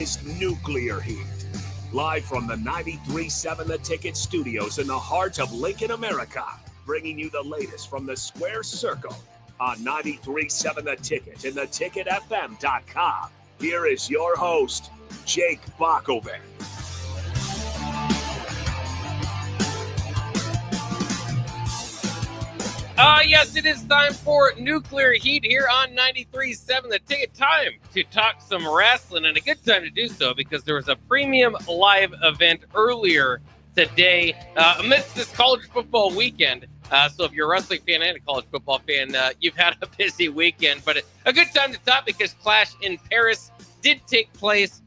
is Nuclear Heat. Live from the 93.7 The Ticket studios in the heart of Lincoln, America. Bringing you the latest from the Square Circle on 93.7 The Ticket and theticketfm.com. Here is your host, Jake Bakovic. Yes, it is time for Nuclear Heat here on 93.7 The Ticket. Time to talk some wrestling, and a good time to do so because there was a premium live event earlier today amidst this college football weekend. So if you're a wrestling fan and a college football fan, you've had a busy weekend, but a good time to talk because Clash in Paris did take place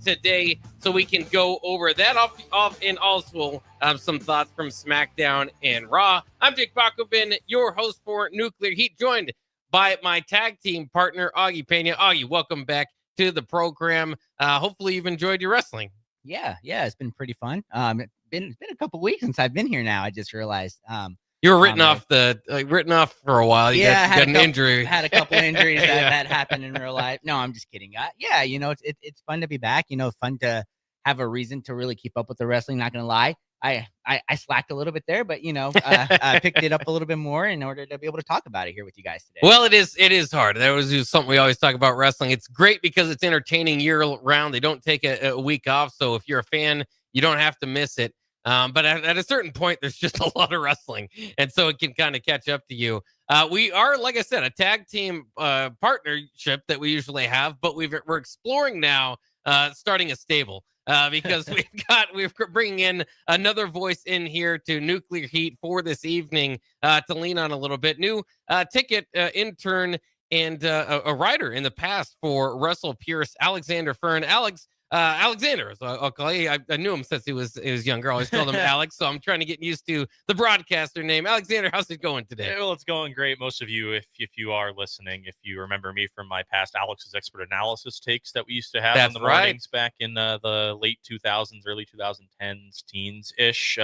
today, so we can go over that off and also some thoughts from SmackDown and Raw. I'm Jake Bakovic, your host for Nuclear Heat, joined by my tag team partner, Augie Pena. Augie, welcome back to the program. Hopefully you've enjoyed your wrestling. Yeah, it's been pretty fun. It's been a couple weeks since I've been here now. I just realized. You were written off for a while. You got an injury. Had a couple injuries that happened in real life. No, I'm just kidding. It's fun to be back. Fun to have a reason to really keep up with the wrestling. Not gonna lie, I slacked a little bit there, but I picked it up a little bit more in order to be able to talk about it here with you guys today. Well, it is hard. That was just something we always talk about wrestling. It's great because it's entertaining year round. They don't take a week off, so if you're a fan, you don't have to miss it. But at a certain point, there's just a lot of wrestling, and so it can kind of catch up to you. We are, like I said, a tag team partnership that we usually have, but we're exploring now starting a stable because we're bringing in another voice in here to Nuclear Heat for this evening to lean on a little bit. New ticket intern and a writer in the past for Wrestle Pierce, Alexander Fern. Alexander, so I'll call you. I knew him since he was younger. I always called him Alex, so I'm trying to get used to the broadcaster name. Alexander, how's it going today? Well, it's going great. Most of you, if you are listening, if you remember me from my past Alex's Expert Analysis takes that we used to have on the mornings back in the late 2000s, early 2010s, teens-ish.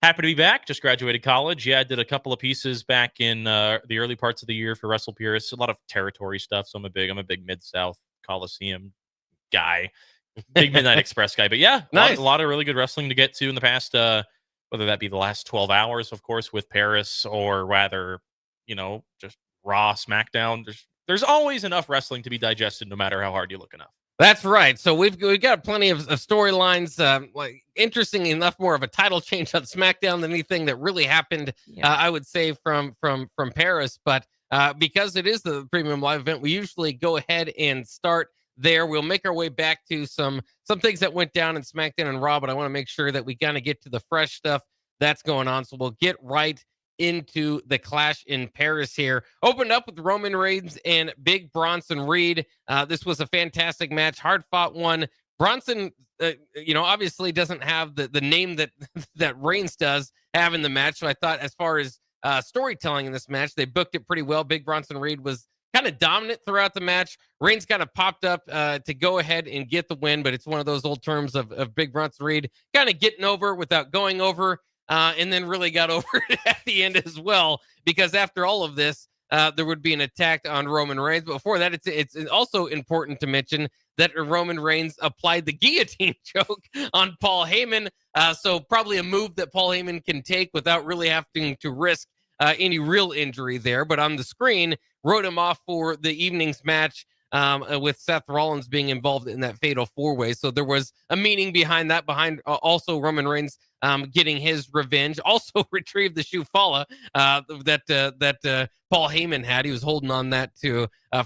Happy to be back. Just graduated college. Yeah, I did a couple of pieces back in the early parts of the year for Wrestle Pierce. A lot of territory stuff, so I'm a big Mid-South Coliseum guy. Big Midnight Express guy. But yeah, nice. a lot of really good wrestling to get to in the past, whether that be the last 12 hours, of course, with Paris, or rather, just Raw, SmackDown. There's always enough wrestling to be digested no matter how hard you look enough. That's right. So we've got plenty of storylines. Interestingly enough, more of a title change on SmackDown than anything that really happened, I would say, from Paris. But because it is the premium live event, we usually go ahead and start there. We'll make our way back to some things that went down in SmackDown and Raw, but I want to make sure that we kind of get to the fresh stuff that's going on. So we'll get right into the Clash in Paris here. Opened up with Roman Reigns and Big Bronson Reed. This was a fantastic match, hard fought one. Bronson, obviously doesn't have the name that Reigns does have in the match. So I thought, as far as storytelling in this match, they booked it pretty well. Big Bronson Reed was kind of dominant throughout the match. Reigns kind of popped up to go ahead and get the win, but it's one of those old terms of Big Bronson Reed kind of getting over without going over, and then really got over it at the end as well, because after all of this, there would be an attack on Roman Reigns. But before that, it's also important to mention that Roman Reigns applied the guillotine choke on Paul Heyman, so probably a move that Paul Heyman can take without really having to risk any real injury there. But on the screen, wrote him off for the evening's match with Seth Rollins being involved in that fatal four-way. So there was a meaning behind that, also Roman Reigns getting his revenge. Also retrieved the shoe falla that Paul Heyman had. He was holding on that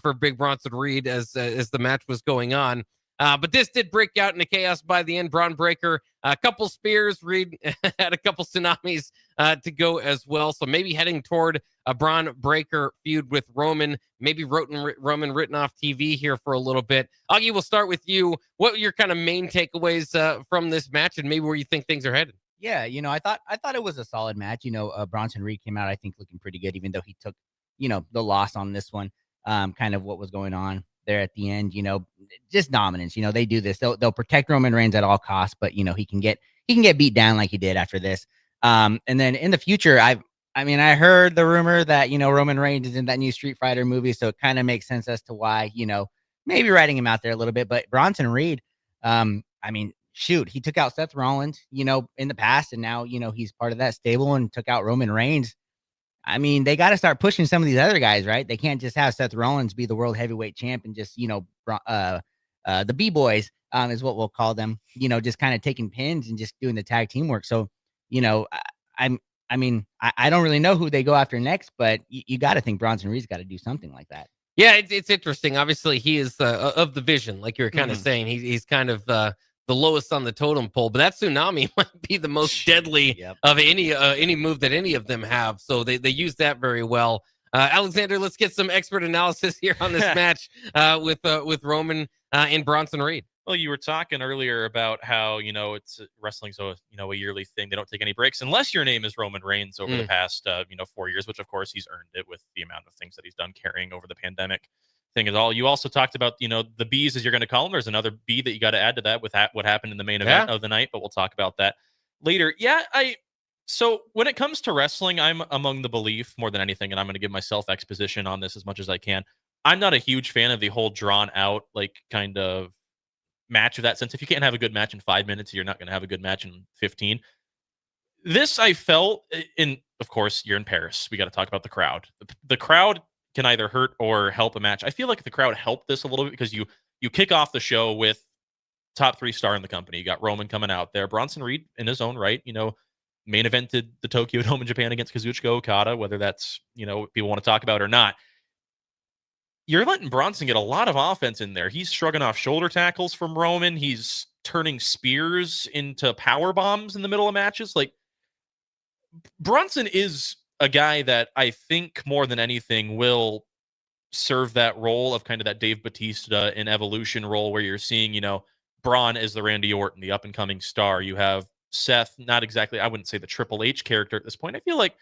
for Big Bronson Reed as the match was going on. But this did break out into chaos by the end. Braun Breaker, a couple spears. Reed had a couple tsunamis to go as well. So maybe heading toward a Braun Breaker feud with Roman. Maybe Roman written off TV here for a little bit. Augie, we'll start with you. What are your kind of main takeaways from this match, and maybe where you think things are headed? Yeah, I thought it was a solid match. Bronson Reed came out, I think, looking pretty good, even though he took, the loss on this one. Kind of what was going on there at the end, just dominance. They do this. They'll protect Roman Reigns at all costs, but he can get beat down like he did after this. And then in the future, I heard the rumor that Roman Reigns is in that new Street Fighter movie, so it kind of makes sense as to why maybe writing him out there a little bit. But Bronson Reed, I mean, shoot, he took out Seth Rollins, in the past, and now, he's part of that stable and took out Roman Reigns. I mean, they got to start pushing some of these other guys, right? They can't just have Seth Rollins be the world heavyweight champ and just, the B-boys is what we'll call them, just kind of taking pins and just doing the tag team work. So, I don't really know who they go after next, but you got to think Bronson Reed's got to do something like that. Yeah, it's interesting. Obviously, he is of the Vision, like you were kind of saying. He's kind of the lowest on the totem pole, but that tsunami might be the most deadly of any move that any of them have. So they use that very well. Alexander, let's get some expert analysis here on this match with Roman and Bronson Reed. Well, you were talking earlier about how, it's wrestling's a yearly thing. They don't take any breaks unless your name is Roman Reigns over the past, 4 years, which of course he's earned it with the amount of things that he's done carrying over the pandemic thing is all. You also talked about, the B's, as you're going to call them. There's another B that you got to add to that with what happened in the main event of the night, but we'll talk about that later. So when it comes to wrestling, I'm among the belief more than anything, and I'm going to give myself exposition on this as much as I can. I'm not a huge fan of the whole drawn out, kind of match of that sense. If you can't have a good match in 5 minutes, you're not going to have a good match in 15. This I felt of course, you're in Paris. We got to talk about the crowd. The crowd can either hurt or help a match. I feel like the crowd helped this a little bit because you kick off the show with top 3 star in the company. You got Roman coming out there. Bronson Reed in his own right, main evented the Tokyo Dome in Japan against Kazuchika Okada, whether that's, people want to talk about or not. You're letting Bronson get a lot of offense in there. He's shrugging off shoulder tackles from Roman. He's turning spears into power bombs in the middle of matches. Bronson is a guy that I think more than anything will serve that role of kind of that Dave Bautista in Evolution role where you're seeing, Braun as the Randy Orton, the up-and-coming star. You have Seth, not exactly, I wouldn't say the Triple H character at this point. I feel like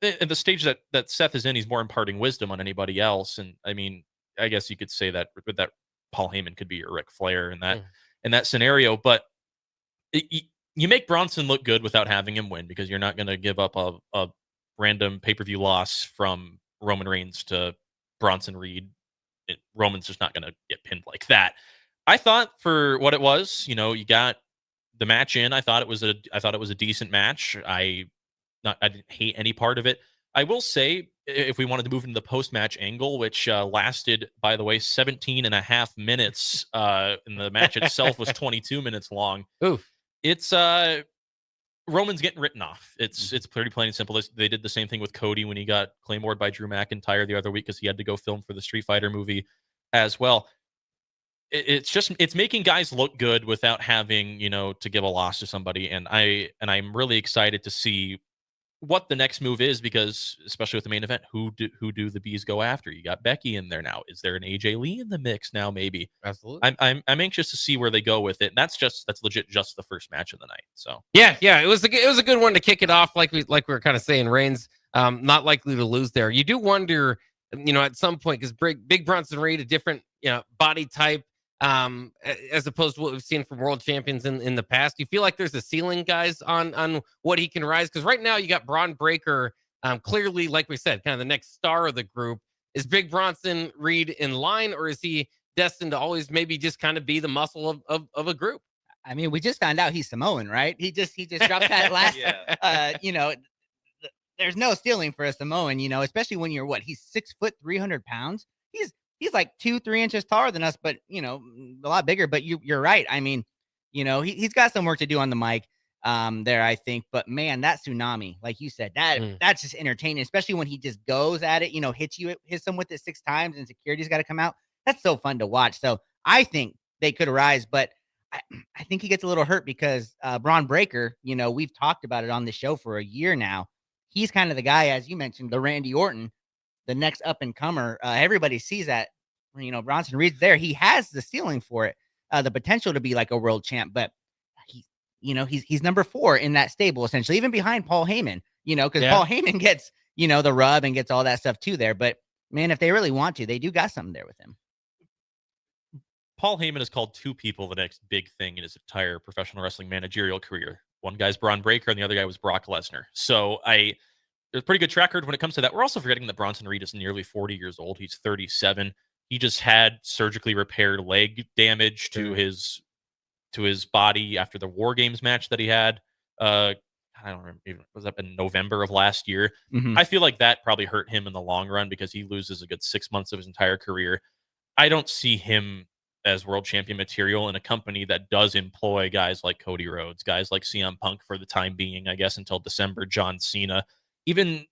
at the stage that Seth is in, he's more imparting wisdom on anybody else. And I mean, I guess you could say that Paul Heyman could be your Ric Flair in that scenario. But you make Bronson look good without having him win because you're not going to give up a random pay-per-view loss from Roman Reigns to Bronson Reed. Roman's just not going to get pinned like that. I thought for what it was, you got the match in. I thought it was a decent match. I didn't hate any part of it. I will say, if we wanted to move into the post-match angle, which lasted, by the way, 17 and a half minutes, and the match itself was 22 minutes long. Ooh. It's Roman's getting written off. It's pretty plain and simple. They did the same thing with Cody when he got claymored by Drew McIntyre the other week because he had to go film for the Street Fighter movie as well. It's making guys look good without having, to give a loss to somebody. And I'm really excited to see what the next move is because, especially with the main event, who do the Bees go after? You got Becky in there now. Is there an AJ Lee in the mix now? Maybe. Absolutely. I'm anxious to see where they go with it. And that's legit just the first match of the night. So yeah, it was a good one to kick it off. Like we were kind of saying, Reigns not likely to lose there. You do wonder, at some point because Big Bronson Reed, a different body type. As opposed to what we've seen from world champions in the past. Do you feel like there's a ceiling, guys, on what he can rise? Because right now you got Braun Breaker, clearly, like we said, kind of the next star of the group. Is Big Bronson Reed in line, or is he destined to always maybe just kind of be the muscle of a group? I mean, we just found out he's Samoan, right? He just dropped that last, there's no ceiling for a Samoan, especially when you're he's 6 foot, 300 pounds. He's like 2-3 inches taller than us, but a lot bigger. But you're right. I mean, he's got some work to do on the mic there, I think. But man, that tsunami, like you said, that's just entertaining, especially when he just goes at it. Hits him with it 6 times, and security's got to come out. That's so fun to watch. So I think they could rise, but I think he gets a little hurt because Braun Breaker. We've talked about it on the show for a year now. He's kind of the guy, as you mentioned, the Randy Orton. The next up and comer, everybody sees that, Bronson Reed's there. He has the ceiling for it, the potential to be like a world champ, but he's number 4 in that stable, essentially, even behind Paul Heyman, because Paul Heyman gets, the rub and gets all that stuff too there. But man, if they really want to, they do got something there with him. Paul Heyman has called 2 people the next big thing in his entire professional wrestling managerial career. One guy's Braun Breaker and the other guy was Brock Lesnar. So there's a pretty good track record when it comes to that. We're also forgetting that Bronson Reed is nearly 40 years old. He's 37. He just had surgically repaired leg damage to his to his body after the War Games match that he had. I don't remember, was that in November of last year? Mhm. I feel like that probably hurt him in the long run because he loses a good 6 months of his entire career. I don't see him as world champion material in a company that does employ guys like Cody Rhodes, guys like CM Punk for the time being, I guess, until December, John Cena. Even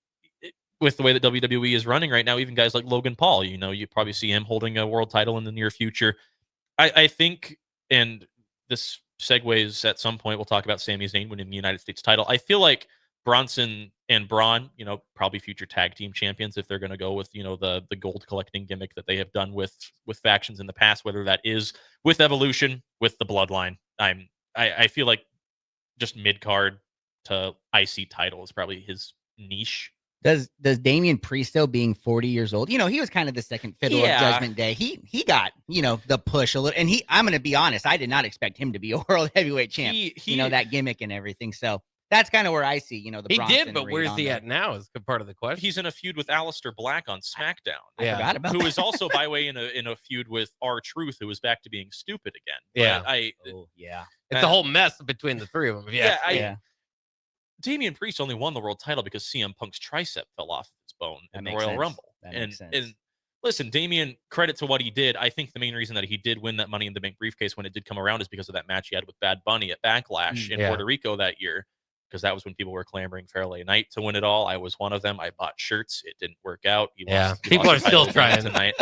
with the way that WWE is running right now, even guys like Logan Paul, you probably see him holding a world title in the near future. I think, and this segues at some point, we'll talk about Sami Zayn winning the United States title. I feel like Bronson and Braun, probably future tag team champions if they're going to go with, the gold collecting gimmick that they have done with factions in the past, whether that is with Evolution, with the Bloodline. I feel like just mid card to IC title is probably his niche. Does Damian Priest, though, being 40 years old, he was kind of the second fiddle of Judgment Day. He got, the push a little, and I'm going to be honest, I did not expect him to be a world heavyweight champ. That gimmick and everything. So that's kind of where I see, the he Bronson did, but where's he at now is part of the question. He's in a feud with Aleister Black on SmackDown. I forgot about that. Who is also, by the way, in a feud with R-Truth, who is back to being stupid again. Yeah. It's a whole mess between the three of them. Yeah. Damian Priest only won the world title because CM Punk's tricep fell off its bone in the Royal Rumble. And listen, Damian, credit to what he did. I think the main reason that he did win that Money in the Bank briefcase when it did come around is because of that match he had with Bad Bunny at Backlash in Puerto Rico that year. Because that was when people were clamoring for LA Knight to win it all. I was one of them. I bought shirts. It didn't work out. People are still trying tonight.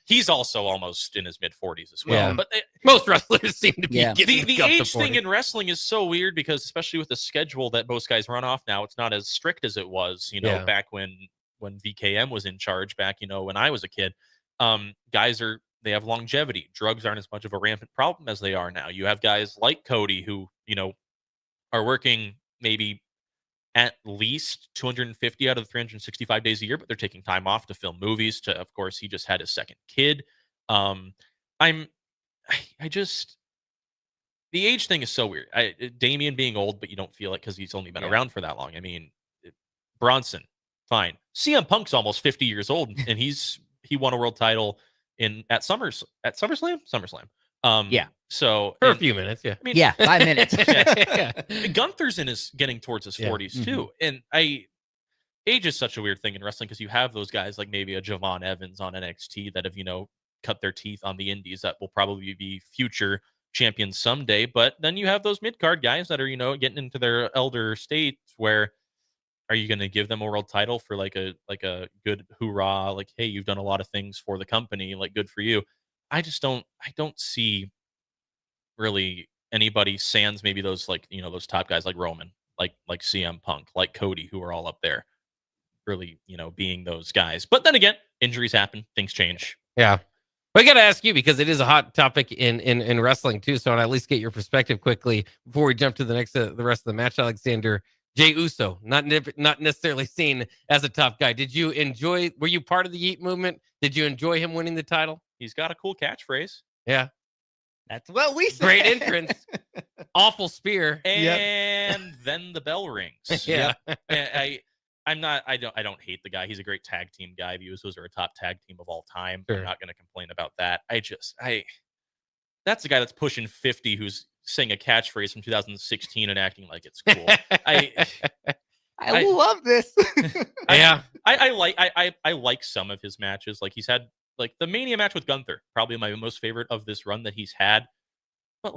He's also almost in his mid-40s as well. Yeah. But most wrestlers seem to be the age thing in wrestling is so weird because especially with the schedule that most guys run off now, it's not as strict as it was, back when VKM was in charge back, when I was a kid. Guys they have longevity. Drugs aren't as much of a rampant problem as they are now. You have guys like Cody who, are working maybe at least 250 out of the 365 days a year, but they're taking time off to film movies. Of course, he just had his second kid. The age thing is so weird. Damian being old, but you don't feel it because he's only been around for that long. I mean, Bronson, fine. CM Punk's almost 50 years old, and he won a world title at SummerSlam. So for a few minutes, I mean, 5 minutes. Gunther's getting towards his 40s too, and age is such a weird thing in wrestling because you have those guys like maybe a Javon Evans on NXT that have cut their teeth on the indies that will probably be future champions someday, but then you have those mid card guys that are getting into their elder states. Where are you going to give them a world title for like a good hoorah? Like, hey, you've done a lot of things for the company, like good for you. I don't see really anybody sans maybe those those top guys like Roman, like CM Punk, like Cody, who are all up there really, being those guys. But then again, injuries happen, things change. Yeah. But I got to ask you because it is a hot topic in wrestling too. So I'll at least get your perspective quickly before we jump to the rest of the match. Alexander, Jey Uso, not necessarily seen as a tough guy. Were you part of the Yeet movement? Did you enjoy him winning the title? He's got a cool catchphase. Yeah. That's what we said. Great entrance. Awful spear. And then the bell rings. Yeah. I don't hate the guy. He's a great tag team guy. The Usos are a top tag team of all time. Sure. I'm not going to complain about that. That's the guy that's pushing 50 who's saying a catchphrase from 2016 and acting like it's cool. I love this. I like some of his matches. Like he's had like the Mania match with Gunther, probably my most favorite of this run that he's had. But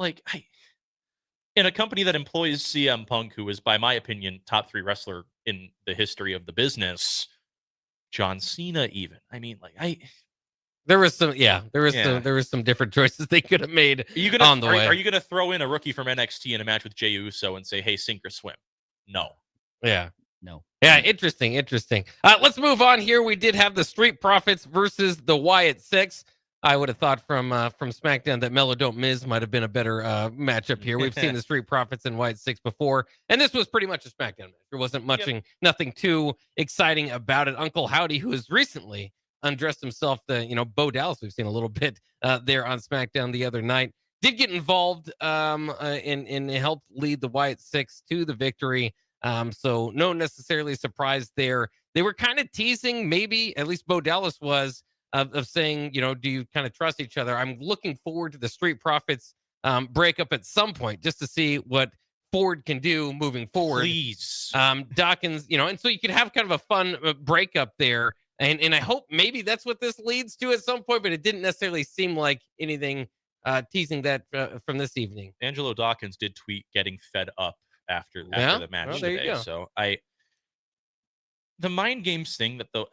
in a company that employs CM Punk, who is, by my opinion, top 3 wrestler in the history of the business, John Cena, even. I mean, there was some different choices they could have made on the way. Are you gonna throw in a rookie from NXT in a match with Jey Uso and say, "Hey, sink or swim"? No. Yeah. No. Yeah, interesting. Let's move on here. We did have the Street Profits versus the Wyatt Six. I would have thought from SmackDown that Mellow Miz might have been a better matchup here. We've seen the Street Profits and Wyatt Six before, and this was pretty much a SmackDown match. There wasn't nothing too exciting about it. Uncle Howdy, who has recently undressed himself, Bo Dallas, we've seen a little bit there on SmackDown the other night, did get involved and helped lead the Wyatt Six to the victory. So no necessarily surprise there. They were kind of teasing, maybe, at least Bo Dallas was, of saying, do you kind of trust each other? I'm looking forward to the Street Profits breakup at some point just to see what Ford can do moving forward. Please. Dawkins, and so you could have kind of a fun breakup there. And I hope maybe that's what this leads to at some point, but it didn't necessarily seem like anything teasing that from this evening. Angelo Dawkins did tweet getting fed up after the match today. So the mind games thing that though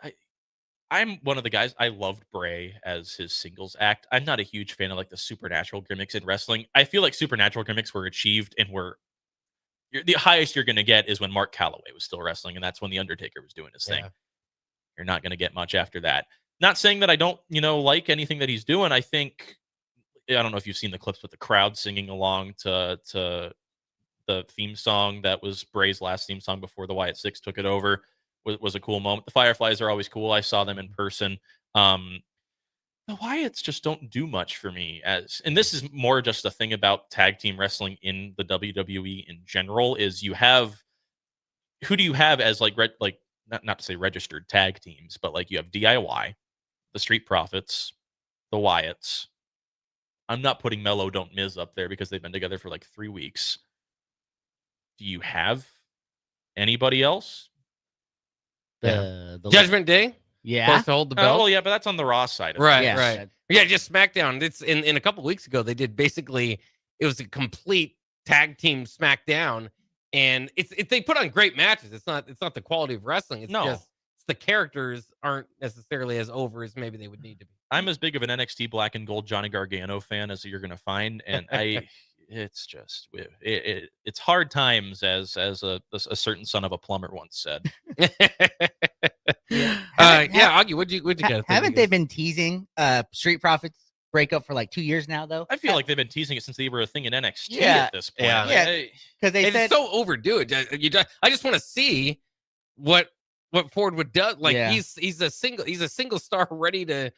I'm one of the guys, I loved Bray as his singles act. I'm not a huge fan of like the supernatural gimmicks in wrestling. I feel like supernatural gimmicks were achieved and the highest you're going to get is when Mark Calloway was still wrestling, and that's when The Undertaker was doing his thing. You're not going to get much after that. Not saying that I don't, like anything that he's doing. I don't know if you've seen the clips with the crowd singing along to the theme song that was Bray's last theme song before the Wyatt Six took it over. Was a cool moment. The Fireflies are always cool. I saw them in person. The Wyatts just don't do much for me and this is more just a thing about tag team wrestling in the WWE in general is who do you have as not to say registered tag teams, but like you have DIY, the Street Profits, the Wyatts. I'm not putting Mello Don't Miz up there because they've been together for like 3 weeks. Do you have anybody else? The Judgment Day? Yeah. Supposed to hold the belt? Well, yeah, but that's on the Raw side of right, things. right. Yeah, just SmackDown. It's in a couple weeks ago, they did basically, it was a complete tag team SmackDown. And they put on great matches. It's not the quality of wrestling. It's just the characters aren't necessarily as over as maybe they would need to be. I'm as big of an NXT Black and Gold Johnny Gargano fan as you're going to find, and it's just it's hard times as a certain son of a plumber once said. Augie, what'd you get? Haven't they been teasing Street Profits breakup for like 2 years now, though? I feel like they've been teasing it since they were a thing in NXT at this point. Because they said so overdo it. I just want to see what Ford would do. Like he's a single star ready to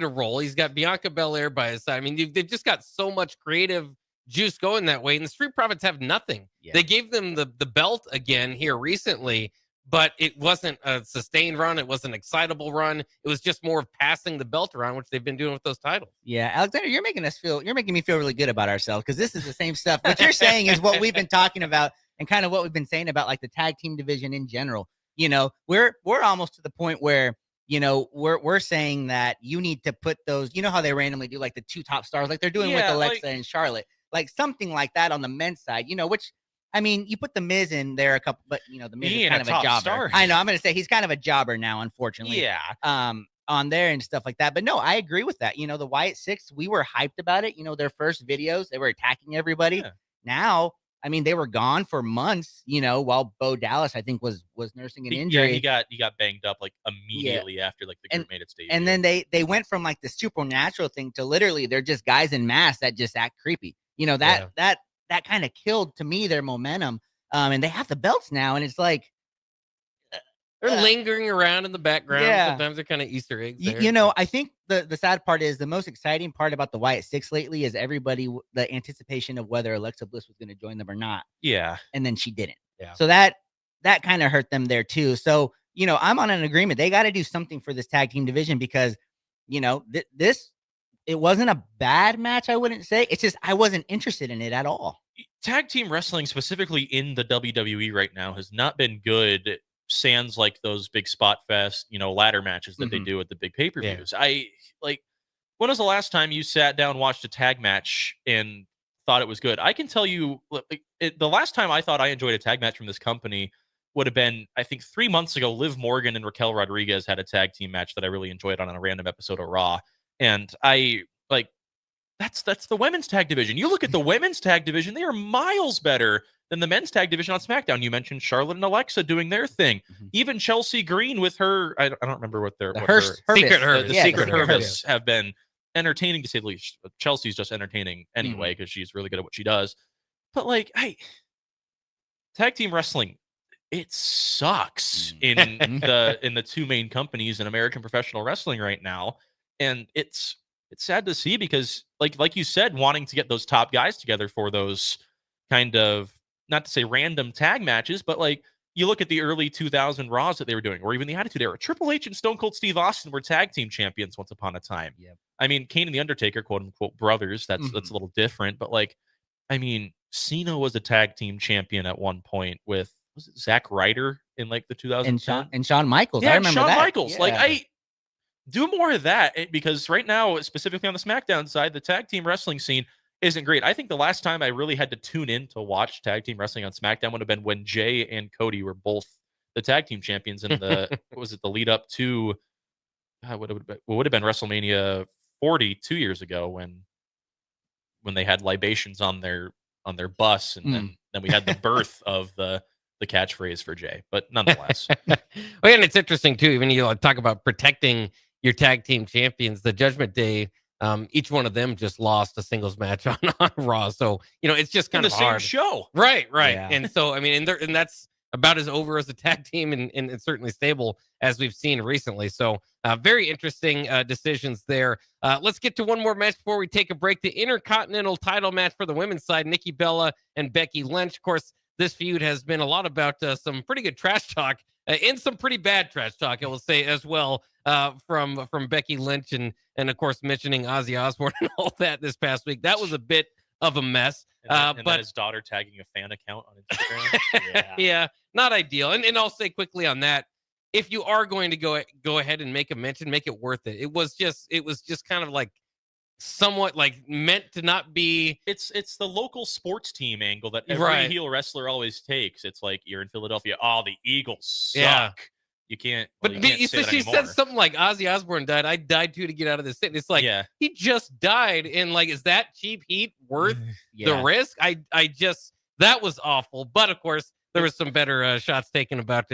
roll. He's got Bianca Belair by his side. I mean, they've just got so much creative juice going that way, and the Street Profits have nothing. They gave them the belt again here recently, but it wasn't a sustained run. It wasn't an excitable run. It was just more of passing the belt around, which they've been doing with those titles. Yeah, Alexander, you're making me feel really good about ourselves because this is the same stuff. What you're saying is what we've been talking about and kind of what we've been saying about like the tag team division in general. We're almost to the point where, we're saying that you need to put those, how they randomly do like the 2 top stars, like they're doing with Alexa and Charlotte, like something like that on the men's side, which, I mean, you put the Miz in there a couple, but the Miz is kind of a jobber. Star. I know. I'm going to say he's kind of a jobber now, unfortunately. Yeah. On there and stuff like that. But no, I agree with that. The Wyatt Six, we were hyped about it. Their first videos, they were attacking everybody. Yeah. Now, I mean, they were gone for months, while Bo Dallas, I think, was nursing an injury. Yeah, he got banged up like immediately after like the group made its debut. And then they went from like the supernatural thing to literally they're just guys in masks that just act creepy. That kind of killed to me their momentum. And they have the belts now, and it's like they're lingering around in the background. Yeah. Sometimes they're kind of Easter eggs there. I think the sad part is the most exciting part about the Wyatt Six lately is the anticipation of whether Alexa Bliss was going to join them or not. Yeah. And then she didn't. Yeah. So that kind of hurt them there too. So, I'm on an agreement. They got to do something for this tag team division because, it wasn't a bad match, I wouldn't say. It's just I wasn't interested in it at all. Tag team wrestling, specifically in the WWE right now, has not been good. Sans like those big spot fest, ladder matches that they do at the big pay-per-views. Yeah. When was the last time you sat down, watched a tag match, and thought it was good? I can tell you, the last time I thought I enjoyed a tag match from this company would have been, I think, 3 months ago. Liv Morgan and Raquel Rodriguez had a tag team match that I really enjoyed on a random episode of Raw. And that's the women's tag division. You look at the women's tag division, they are miles better than the men's tag division on SmackDown. You mentioned Charlotte and Alexa doing their thing. Mm-hmm. Even Chelsea Green with her, I don't remember what their Secret Hervis have been entertaining, to say the least. Chelsea's just entertaining anyway because she's really good at what she does. But tag team wrestling, it sucks in the 2 main companies in American professional wrestling right now, and it's sad to see because like you said, wanting to get those top guys together for those kind of, not to say random tag matches, but you look at the early 2000 Raws that they were doing, or even the Attitude Era. Triple H and Stone Cold Steve Austin were tag team champions once upon a time. Yep. I mean, Kane and the Undertaker, quote unquote, brothers. That's a little different. But like, I mean, Cena was a tag team champion at one point with, was it Zack Ryder in like the 2010? And Shawn Michaels. Yeah, I remember Shawn that. Michaels. Yeah. Like, I do more of that because right now, specifically on the SmackDown side, the tag team wrestling scene isn't great. I think the last time I really had to tune in to watch tag team wrestling on SmackDown would have been when Jay and Cody were both the tag team champions in the what was it, the lead up to what would have been WrestleMania 40 2 years ago when they had libations on their bus, and then we had the birth of the catchphrase for Jay. But nonetheless, well, and it's interesting too. Even you talk about protecting your tag team champions, the Judgment Day. Each one of them just lost a singles match on Raw, so it's just kind of the hard. Same show, right? Yeah. And so I mean, and that's about as over as a tag team, and certainly stable as we've seen recently. So very interesting decisions there. Let's get to one more match before we take a break. The Intercontinental title match for the women's side: Nikki Bella and Becky Lynch. Of course, this feud has been a lot about some pretty good trash talk and some pretty bad trash talk, I will say, as well, from Becky Lynch and of course mentioning Ozzy Osbourne and all that this past week. That was a bit of a mess. And but his daughter tagging a fan account on Instagram. yeah, not ideal. And I'll say quickly on that, if you are going to go ahead and make a mention, make it worth it. It was just kind of like somewhat like meant to not be. It's the local sports team angle that every heel wrestler always takes. It's like, you're in Philadelphia. Oh, the Eagles suck. Yeah. You can't. But you can't say she that said something like Ozzy Osbourne died. I died too to get out of this city. It's like, he just died, and like, is that cheap heat worth the risk? I just, that was awful. But of course, there was some better shots taken about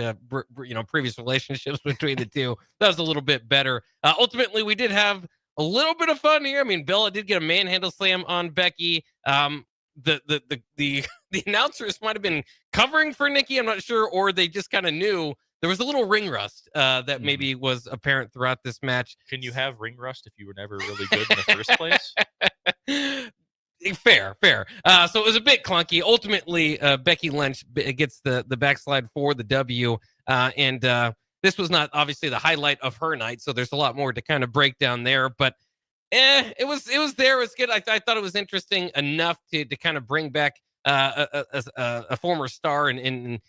previous relationships between the two. That was a little bit better. Ultimately, we did have a little bit of fun here. I mean, Bella did get a manhandle slam on Becky. The announcers might have been covering for Nikki, I'm not sure, or they just kind of knew there was a little ring rust that maybe was apparent throughout this match. Can you have ring rust if you were never really good in the first place? Fair. So it was a bit clunky. Ultimately, Becky Lynch gets the backslide for the W. And this was not obviously the highlight of her night, so there's a lot more to kind of break down there. But it was there. It was good. I thought it was interesting enough to kind of bring back a former star and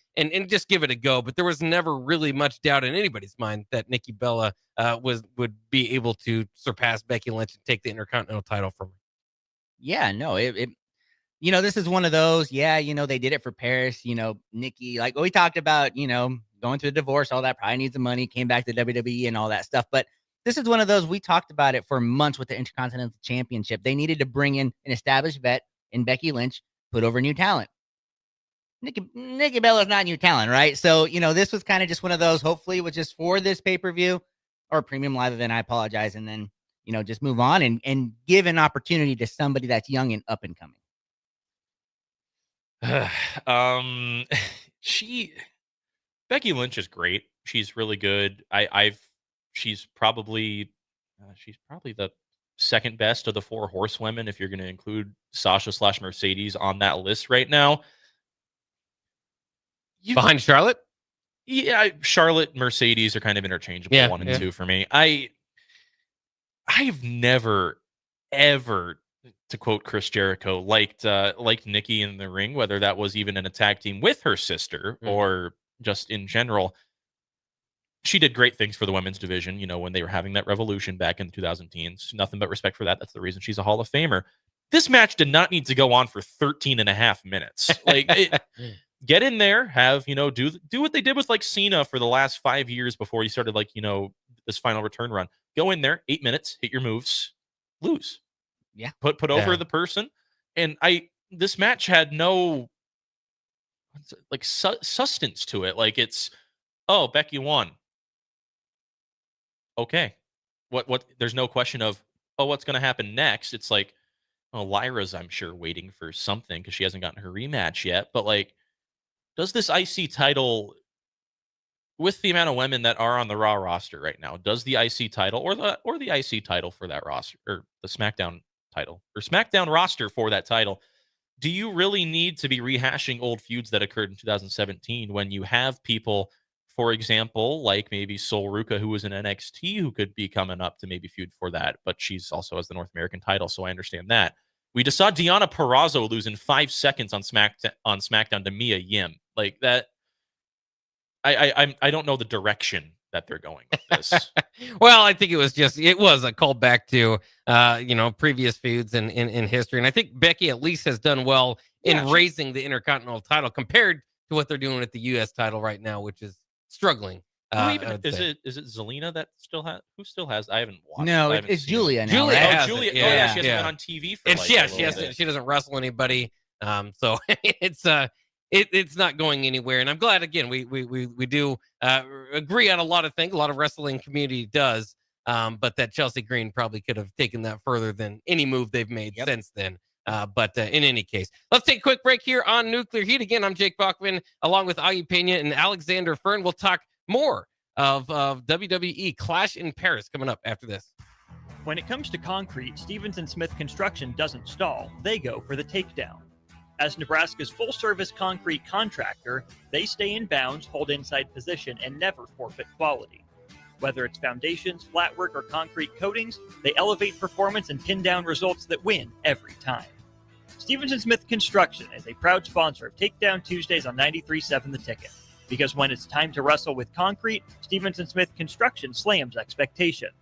just give it a go. But there was never really much doubt in anybody's mind that Nikki Bella would be able to surpass Becky Lynch and take the Intercontinental title from her. Yeah, no, this is one of those. Yeah, they did it for Paris. Nikki, like we talked about, going through a divorce, all that, probably needs the money, came back to WWE and all that stuff. But this is one of those, we talked about it for months with the Intercontinental Championship. They needed to bring in an established vet in Becky Lynch, put over new talent. Nikki Bella's not new talent, right? So, this was kind of just one of those. Hopefully it was just for this pay-per-view or premium live event. I apologize. And then, just move on and give an opportunity to somebody that's young and up and coming. Becky Lynch is great. She's really good. She's probably the second best of the four horsewomen, if you're going to include Sasha/Mercedes on that list right now. Behind Charlotte? Yeah, Charlotte, Mercedes are kind of interchangeable, 1 and 2 for me. I've never, ever, to quote Chris Jericho, liked Nikki in the ring, whether that was even in a tag team with her sister or just in general. She did great things for the women's division, when they were having that revolution back in the 2010s. Nothing but respect for that. That's the reason she's a Hall of Famer. This match did not need to go on for 13 and a half minutes. Get in there, have, do what they did with like Cena for the last 5 years before you started this final return run. Go in there, 8 minutes, hit your moves, lose. Yeah. Put over the person. And this match had no substance to it. Like, it's, oh, Becky won. Okay. What there's no question of, oh, what's going to happen next? It's like, oh, Lyra's, I'm sure, waiting for something because she hasn't gotten her rematch yet. But does this IC title, with the amount of women that are on the Raw roster right now, does the IC title or the IC title for that roster, or the SmackDown title or SmackDown roster for that title, do you really need to be rehashing old feuds that occurred in 2017 when you have people for example, like maybe Sol Ruka, who was in NXT, who could be coming up to maybe feud for that, but she's also has the North American title, so I understand that. We just saw Deonna Purrazzo lose in 5 seconds on SmackDown to Mia Yim. Like that, I don't know the direction that they're going with this. Well, I think it was a callback to previous feuds in history, and I think Becky at least has done well in raising the Intercontinental title compared to what they're doing with the U.S. title right now, which is struggling. Is it Zelina that still has? Who still has? I haven't watched. No, it's Julia now. Right? Julia. Yeah, she hasn't been on TV for. And she doesn't wrestle anybody. So it's not going anywhere. And I'm glad again we do agree on a lot of things. A lot of wrestling community does. But that Chelsea Green probably could have taken that further than any move they've made since then. But in any case, let's take a quick break here on Nuclear Heat. Again, I'm Jake Bachman along with Ayu Pena and Alexander Fern. We'll talk more of WWE Clash in Paris coming up after this. When it comes to concrete, Stevens & Smith Construction doesn't stall. They go for the takedown. As Nebraska's full-service concrete contractor, they stay in bounds, hold inside position, and never forfeit quality. Whether it's foundations, flatwork, or concrete coatings, they elevate performance and pin down results that win every time. Stevens & Smith Construction is a proud sponsor of Takedown Tuesdays on 93.7 The Ticket. Because when it's time to wrestle with concrete, Stevens & Smith Construction slams expectations.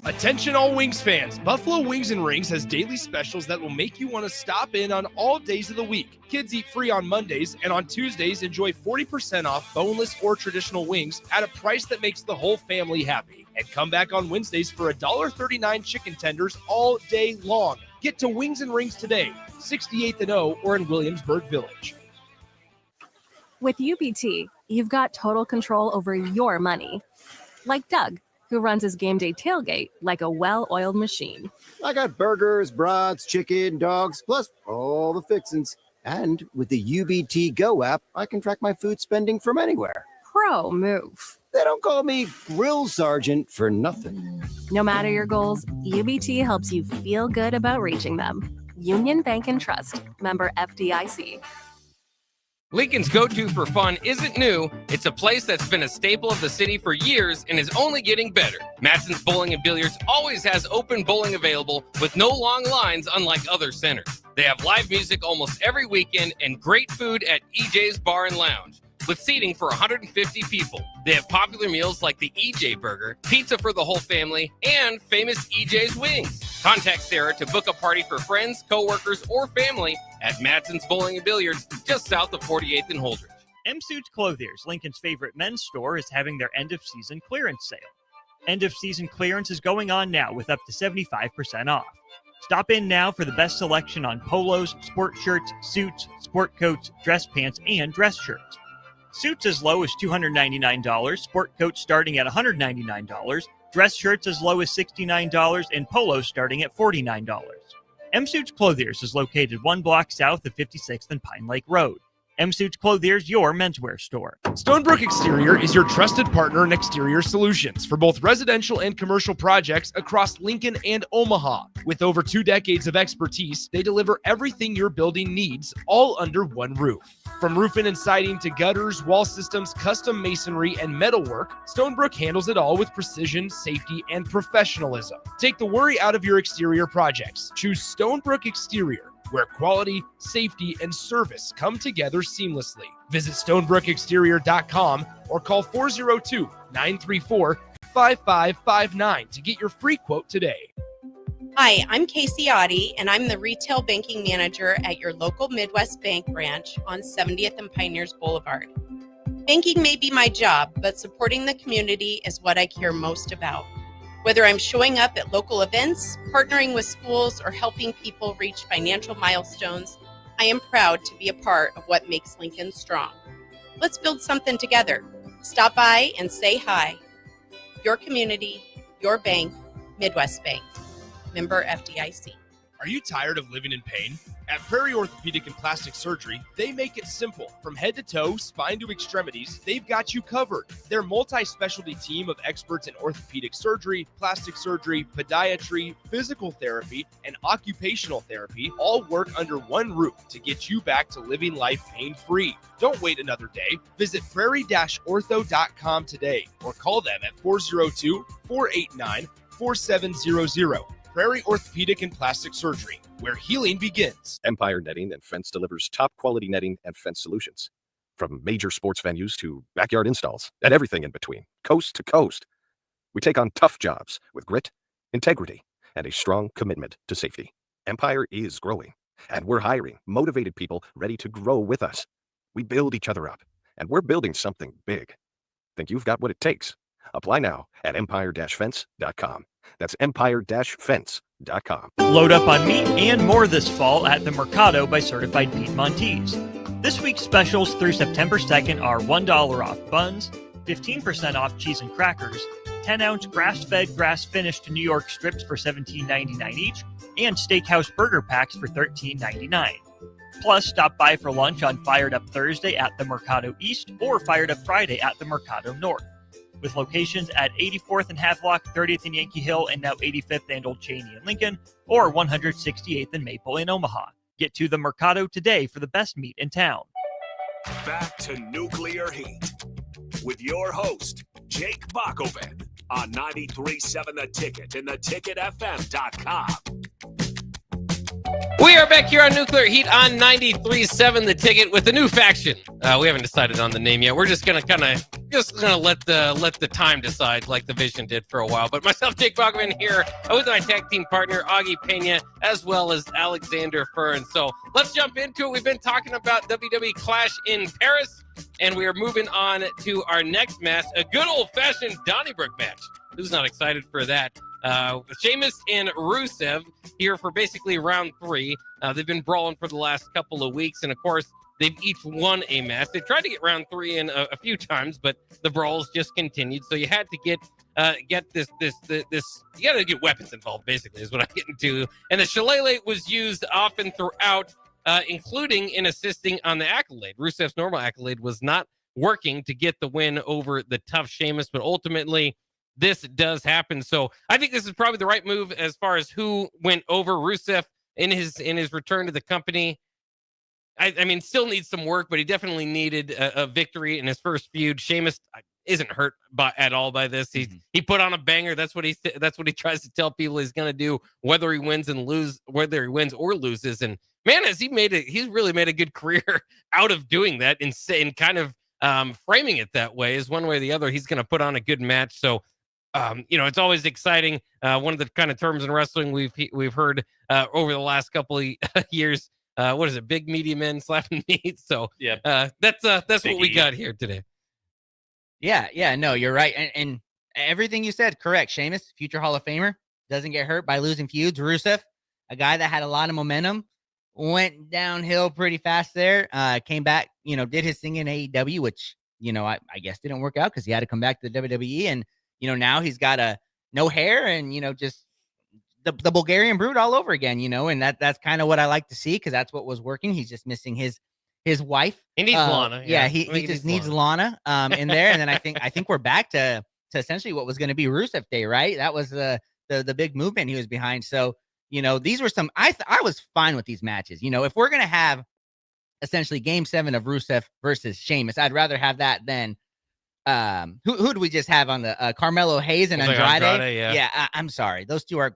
Attention all Wings fans, Buffalo Wings and Rings has daily specials that will make you want to stop in on all days of the week. Kids eat free on Mondays, and on Tuesdays enjoy 40% off boneless or traditional wings at a price that makes the whole family happy. And come back on Wednesdays for $1.39 chicken tenders all day long. Get to Wings and Rings today, 68th and O or in Williamsburg Village. With UBT, you've got total control over your money. Like Doug, who runs his game day tailgate like a well-oiled machine. I got burgers, brats, chicken, dogs, plus all the fixins. And with the UBT Go app, I can track my food spending from anywhere. Pro move. They don't call me Grill Sergeant for nothing. No matter your goals, UBT helps you feel good about reaching them. Union Bank and Trust. Member FDIC. Lincoln's go-to for fun isn't new. It's a place that's been a staple of the city for years and is only getting better. Matson's Bowling and Billiards always has open bowling available with no long lines, unlike other centers. They have live music almost every weekend and great food at EJ's Bar and Lounge, with seating for 150 people. They have popular meals like the EJ Burger, pizza for the whole family, and famous EJ's Wings. Contact Sarah to book a party for friends, coworkers, or family at Matson's Bowling and Billiards, just south of 48th and Holdridge. M Suits Clothiers, Lincoln's favorite men's store, is having their end-of-season clearance sale. End-of-season clearance is going on now with up to 75% off. Stop in now for the best selection on polos, sport shirts, suits, sport coats, dress pants, and dress shirts. Suits as low as $299, sport coats starting at $199, dress shirts as low as $69, and polos starting at $49. M Suits Clothiers is located 1 block south of 56th and Pine Lake Road. M Suits Clothiers, your menswear store. Stonebrook Exterior is your trusted partner in exterior solutions for both residential and commercial projects across Lincoln and Omaha. With over 2 decades of expertise, they deliver everything your building needs, all under one roof. From roofing and siding to gutters, wall systems, custom masonry, and metalwork, Stonebrook handles it all with precision, safety, and professionalism. Take the worry out of your exterior projects. Choose Stonebrook Exterior, where quality, safety, and service come together seamlessly. Visit stonebrookexterior.com or call 402-934-5559 to get your free quote today. Hi, I'm Casey Oddie, and I'm the Retail Banking Manager at your local Midwest Bank branch on 70th and Pioneers Boulevard. Banking may be my job, but supporting the community is what I care most about. Whether I'm showing up at local events, partnering with schools, or helping people reach financial milestones, I am proud to be a part of what makes Lincoln strong. Let's build something together. Stop by and say hi. Your community, your bank, Midwest Bank. Member FDIC. Are you tired of living in pain? At Prairie Orthopedic and Plastic Surgery, they make it simple. From head to toe, spine to extremities, they've got you covered. Their multi-specialty team of experts in orthopedic surgery, plastic surgery, podiatry, physical therapy, and occupational therapy all work under one roof to get you back to living life pain-free. Don't wait another day. Visit prairie-ortho.com today or call them at 402-489-4700. Prairie Orthopedic and Plastic Surgery, where healing begins. Empire Netting and Fence delivers top quality netting and fence solutions. From major sports venues to backyard installs and everything in between, coast to coast. We take on tough jobs with grit, integrity, and a strong commitment to safety. Empire is growing, and we're hiring motivated people ready to grow with us. We build each other up, and we're building something big. Think you've got what it takes? Apply now at empire-fence.com. That's empire-fence.com. Load up on meat and more this fall at the Mercado by Certified Piedmontese. This week's specials through September 2nd are $1 off buns, 15% off cheese and crackers, 10-ounce grass-fed, grass-finished New York strips for $17.99 each, and steakhouse burger packs for $13.99. Plus, stop by for lunch on Fired Up Thursday at the Mercado East or Fired Up Friday at the Mercado North, with locations at 84th and Havelock, 30th and Yankee Hill, and now 85th and Old Cheney in Lincoln, or 168th and Maple in Omaha. Get to the Mercado today for the best meat in town. Back to Nuclear Heat with your host, Jake Bakoven, on 93.7 The Ticket and theticketfm.com. We are back here on Nuclear Heat on 93.7 The Ticket with a new faction. We haven't decided on the name yet. We're just gonna let the time decide, like the Vision did for a while. But myself, Jake Bogman, here with my tag team partner Augie Pena, as well as Alexander Fern. So let's jump into it. We've been talking about WWE Clash in Paris, and we are moving on to our next match, a good old-fashioned Donnybrook match. Who's not excited for that? Sheamus and Rusev here for basically round 3. They've been brawling for the last couple of weeks, and of course, they've each won a match. They tried to get round 3 in a few times, but the brawls just continued. So you had to get this. You got to get weapons involved, basically, is what I'm getting to. And the shillelagh was used often throughout, including in assisting on the accolade. Rusev's normal accolade was not working to get the win over the tough Sheamus, but ultimately, this does happen. So I think this is probably the right move as far as who went over. Rusev in his return to the company. I mean, still needs some work, but he definitely needed a victory in his first feud. Sheamus isn't hurt at all by this. He put on a banger. That's what he tries to tell people he's going to do, whether he wins or loses. And man, he's really made a good career out of doing that and kind of framing it that way. Is one way or the other, he's going to put on a good match. So it's always exciting. One of the kind of terms in wrestling we've heard over the last couple of years. What is it? Big meaty men slapping meat. So yeah, that's what we got here today. Yeah, no, you're right, and everything you said correct. Sheamus, future Hall of Famer, doesn't get hurt by losing feuds. Rusev, a guy that had a lot of momentum, went downhill pretty fast there. Came back, did his thing in AEW, which I guess didn't work out because he had to come back to the WWE, and now he's got no hair and just the Bulgarian Brood all over again, and that's kind of what I like to see because that's what was working. He's just missing his wife. He needs Lana. Yeah, he just needs Lana in there, and then I think we're back to essentially what was going to be Rusev Day, right? That was the big movement he was behind. So these were some. I was fine with these matches. If we're gonna have essentially Game 7 of Rusev versus Sheamus, I'd rather have that than who do we just have on the Carmelo Hayes and Andrade? Yeah, I'm sorry, those two are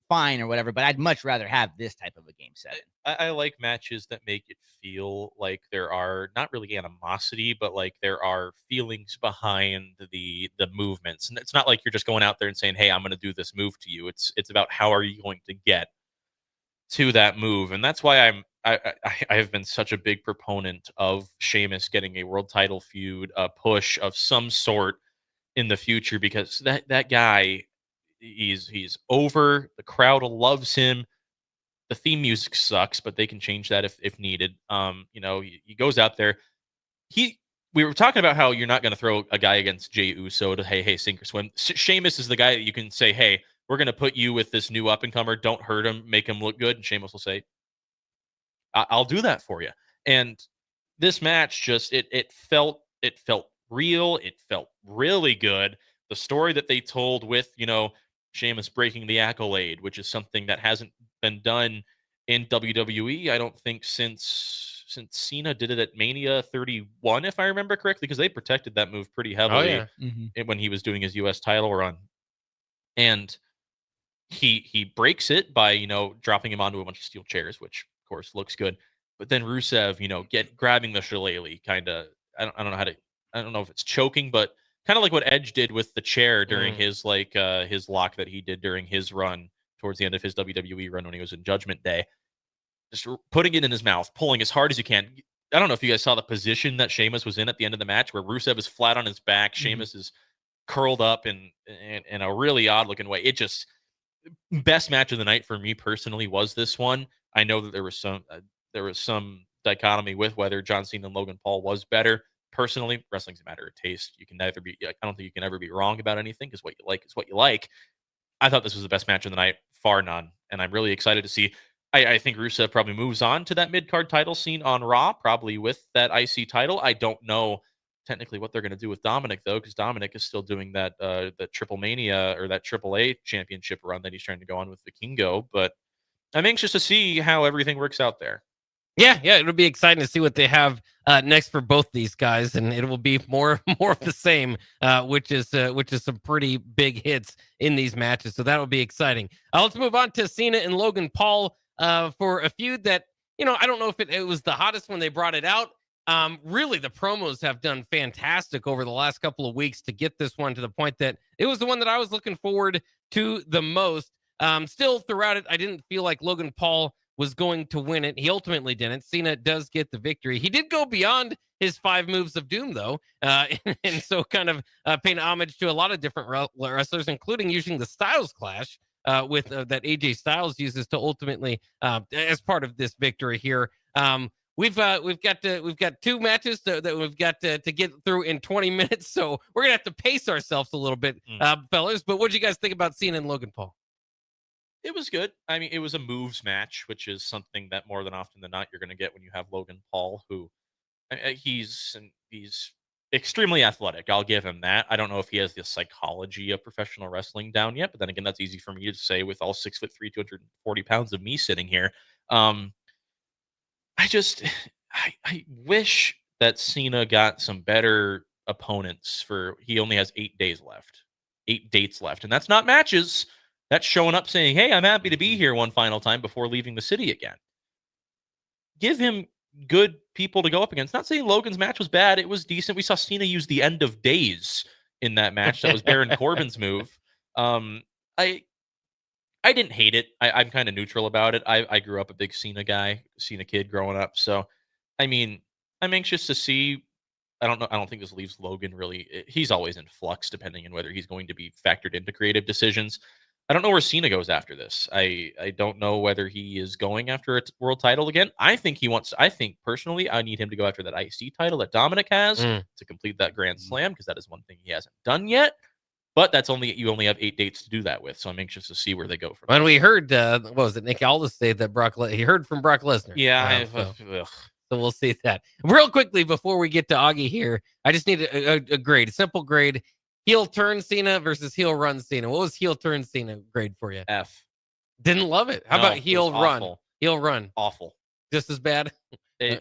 fine or whatever, but I'd much rather have this type of a Game 7. I like matches that make it feel like there are not really animosity, but like there are feelings behind the movements, and it's not like you're just going out there and saying, "Hey, I'm going to do this move to you." It's about how are you going to get to that move, and that's why I have been such a big proponent of Sheamus getting a world title feud, a push of some sort in the future, because that guy, he's over. The crowd loves him. The theme music sucks, but they can change that if needed. He goes out there. We were talking about how you're not going to throw a guy against Jey Uso to hey sink or swim. Sheamus is the guy that you can say, hey, we're going to put you with this new up and comer. Don't hurt him. Make him look good. And Sheamus will say, I'll do that for you. And this match just it felt real. It felt really good. The story that they told with, Sheamus breaking the accolade, which is something that hasn't been done in WWE, I don't think since Cena did it at Mania 31, if I remember correctly, because they protected that move pretty heavily when he was doing his US title run. And he breaks it by, dropping him onto a bunch of steel chairs, which of course looks good. But then Rusev, grabbing the shillelagh, kind of, I don't know if it's choking, but kind of like what Edge did with the chair during his his lock that he did during his run towards the end of his WWE run when he was in Judgment Day. Just putting it in his mouth, pulling as hard as you can. I don't know if you guys saw the position that Sheamus was in at the end of the match, where Rusev is flat on his back, Sheamus is curled up in a really odd looking way. It just, best match of the night for me personally was this one. I know that there was some dichotomy with whether John Cena and Logan Paul was better. Personally, wrestling's a matter of taste. You can never be. I don't think you can ever be wrong about anything, because what you like is what you like. I thought this was the best match of the night, far none, and I'm really excited to see. I think Rusev probably moves on to that mid-card title scene on Raw, probably with that IC title. I don't know technically what they're going to do with Dominic, though, because Dominic is still doing that Triple Mania or that AAA championship run that he's trying to go on with Vikingo. But I'm anxious to see how everything works out there. Yeah, it'll be exciting to see what they have next for both these guys, and it will be more of the same, which is some pretty big hits in these matches. So that'll be exciting. Let's move on to Cena and Logan Paul for a feud that, I don't know if it was the hottest when they brought it out. Really, the promos have done fantastic over the last couple of weeks to get this one to the point that it was the one that I was looking forward to the most. Still, throughout it, I didn't feel like Logan Paul was going to win it. He ultimately didn't. Cena does get the victory. He did go beyond his 5 moves of doom, though, and so kind of paying homage to a lot of different wrestlers, including using the Styles Clash with that AJ Styles uses to ultimately as part of this victory here. We've got 2 matches that we've got to get through in 20 minutes, so we're gonna have to pace ourselves a little bit, fellas. But what do you guys think about Cena and Logan Paul? It was good. I mean, it was a moves match, which is something that more than often than not you're going to get when you have Logan Paul, who he's extremely athletic. I'll give him that. I don't know if he has the psychology of professional wrestling down yet, but then again, that's easy for me to say with all 6'3", 240 pounds of me sitting here. I wish that Cena got some better opponents. He only has 8 days left, 8 dates left, and that's not matches. That's showing up saying, hey, I'm happy to be here one final time before leaving the city again. Give him good people to go up against. Not saying Logan's match was bad. It was decent. We saw Cena use the End of Days in that match. That was Baron Corbin's move. I didn't hate it. I'm kind of neutral about it. I grew up a big Cena guy, Cena kid growing up. So, I mean, I'm anxious to see. I don't think this leaves Logan really. He's always in flux depending on whether he's going to be factored into creative decisions. I don't know where Cena goes after this. I don't know whether he is going after a world title again. I think personally, I need him to go after that IC title that Dominic has to complete that Grand Slam, because that is one thing he hasn't done yet. But you only have 8 dates to do that with. So I'm anxious to see where they go from. When we heard, what was it, Nick Aldis say that he heard from Brock Lesnar. Yeah. So we'll see that. Real quickly, before we get to Augie here, I just need a grade, a simple grade. Heel turn Cena versus heel run Cena. What was heel turn Cena grade for you? F. Didn't love it. How about heel run? Awful. Heel run. Awful. Just as bad?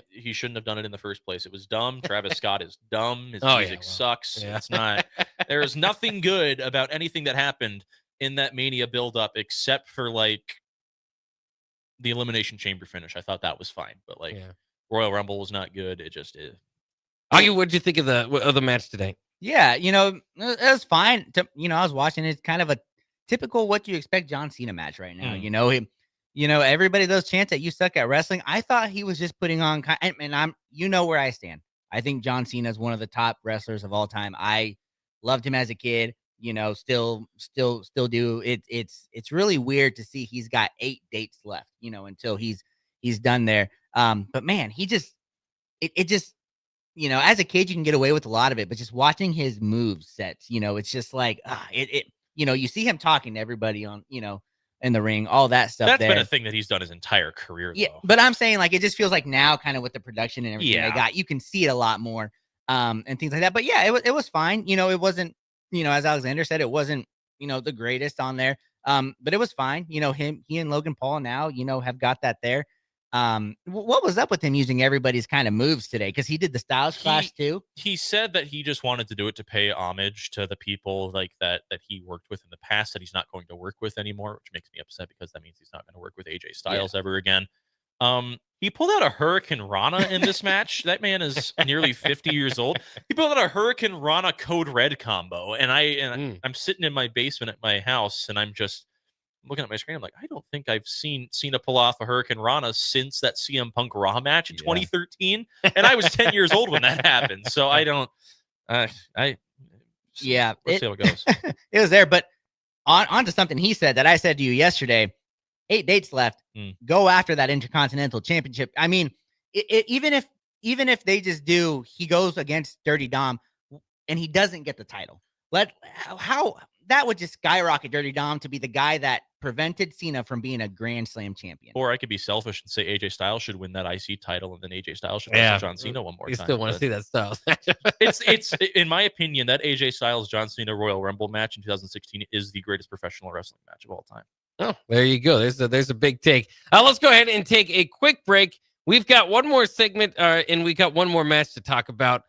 He shouldn't have done it in the first place. It was dumb. Travis Scott is dumb. His music sucks. Yeah. It's not. There is nothing good about anything that happened in that Mania build-up except for the Elimination Chamber finish. I thought that was fine, but Royal Rumble was not good. It just is. Augie, what did you think of the match today? Yeah, it was fine. I was watching it. It's kind of a typical what you expect John Cena match right now. Everybody those chants that you suck at wrestling. I thought he was just putting on, and I'm where I stand. I think John Cena is one of the top wrestlers of all time. I loved him as a kid. Still do. It's really weird to see he's got 8 dates left. Until he's done there. But man, he just it just. As a kid, you can get away with a lot of it, but just watching his move sets, it's just like, you see him talking to everybody on, in the ring, all that stuff. That's there. been a thing that he's done his entire career, Yeah, though. but I'm saying, like, it just feels like now, kind of with the production and everything Yeah. they got, you can see it a lot more, and things like that. But yeah, it was fine. You know, it wasn't, you know, as Alexander said, it wasn't, you know, the greatest on there. But it was fine. You know, he and Logan Paul now, you know, have got that there. What was up with him using everybody's kind of moves today? Because he did the Styles Clash too. He said that he just wanted to do it to pay homage to the people like that he worked with in the past that he's not going to work with anymore, which makes me upset because that means he's not going to work with AJ Styles ever again. He pulled out a Hurricane Rana in this match. That man is nearly 50 years old. He pulled out a Hurricane Rana Code Red combo, and I'm sitting in my basement at my house, and I'm just looking at my screen. I'm like, I don't think I've seen Cena pull off a Hurricane Rana since that CM Punk Raw match in 2013, and I was 10 years old when that happened. So I don't. We'll see how it goes. It was there, but on to something he said that I said to you yesterday. 8 dates left. Go after that Intercontinental Championship. I mean, even if they just do, he goes against Dirty Dom and he doesn't get the title. How that would just skyrocket Dirty Dom to be the guy that prevented Cena from being a Grand Slam champion. Or I could be selfish and say AJ Styles should win that IC title, and then AJ Styles should wrestle John Cena one more time. You still want to see that Styles? it's in my opinion, that AJ Styles John Cena Royal Rumble match in 2016 is the greatest professional wrestling match of all time. Oh, there you go. There's a big take. Let's go ahead and take a quick break. We've got one more segment, and we got one more match to talk about